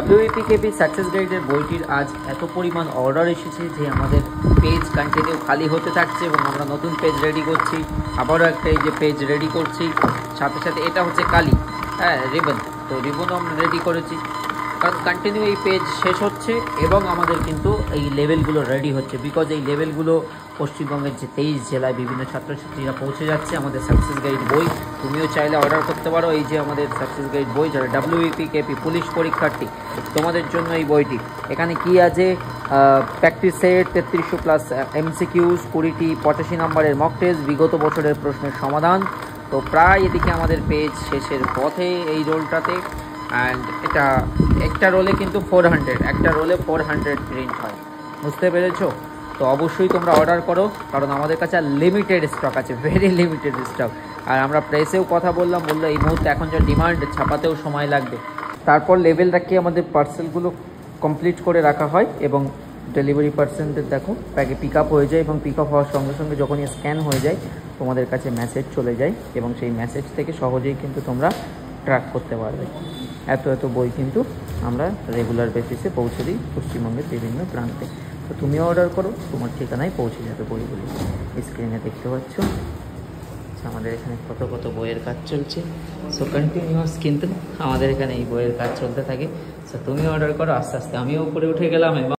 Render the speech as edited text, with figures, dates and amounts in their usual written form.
WAPKP success গাইডের বইটির আজ এত পরিমাণ অর্ডার এসেছে যে আমাদের পেজ কন্টিনিউ খালি হতে থাকছে এবং আমরা নতুন পেজ রেডি করছি, আবারও একটা এই যে পেজ রেডি করছি। সাথে সাথে এটা হচ্ছে কালি, রিবন, তো রিবনও আমরা রেডি করেছি, কারণ কন্টিনিউ এই পেজ শেষ হচ্ছে এবং আমাদের কিন্তু এই লেভেলগুলো রেডি হচ্ছে। বিকজ এই লেভেলগুলো পশ্চিমবঙ্গের যে 23 জেলায় বিভিন্ন ছাত্রছাত্রীরা পৌঁছে যাচ্ছে আমাদের সাকসেস গাইড বই। তুমিও চাইলে অর্ডার করতে পারো এই যে আমাদের সাকসেস গাইড বই, যারা WAPKP পুলিশ পরীক্ষার্থী তোমাদের জন্য এই বইটি। এখানে কি আছে, প্র্যাকটিস সেট 3300+ MCQs, 20টি 85 নম্বরের মক টেস্ট, বিগত বছরের প্রশ্নের সমাধান। তো প্রায় এদিকে আমাদের পেজ শেষের পথে এই রোলটাতে। অ্যান্ড এটা একটা রোলে কিন্তু 400, একটা রোলে 400 প্রিন্ট হয়, বুঝতে পেরেছো? তো অবশ্যই তোমরা অর্ডার করো, কারণ আমাদের কাছে লিমিটেড স্টক আছে, ভেরি লিমিটেড স্টক। আর আমরা প্রেসেও কথা বললো এই মুহূর্তে এখন যা ডিমান্ড, ছাপাতেও সময় লাগবে। তারপর লেভেল রাখিয়ে আমাদের পার্সেলগুলো কমপ্লিট করে রাখা হয় এবং ডেলিভারি পার্সেন্টের দেখো ব্যাগে পিক আপ হয়ে যায় এবং পিক আপ হওয়ার সঙ্গে সঙ্গে যখনই স্ক্যান হয়ে যায় তোমাদের কাছে মেসেজ চলে যায় এবং সেই মেসেজ থেকে সহজেই কিন্তু তোমরা ট্র্যাক করতে পারবে। এত বই কিন্তু আমরা রেগুলার বেসিসে পৌঁছে দিই পশ্চিমবঙ্গের বিভিন্ন প্রান্তে। তো তুমিও অর্ডার করো, তোমার ঠিকানায় পৌঁছে যাবে বইগুলি। স্ক্রিনে দেখতে পাচ্ছ আমাদের এখানে কত বইয়ের কাজ চলছে। সো কন্টিনিউয়াস কিন্তু আমাদের এখানে এই বইয়ের কাজ চলতে থাকে। সো তুমি অর্ডার করো, আস্তে আস্তে আমিও উপরে উঠে গেলাম এবং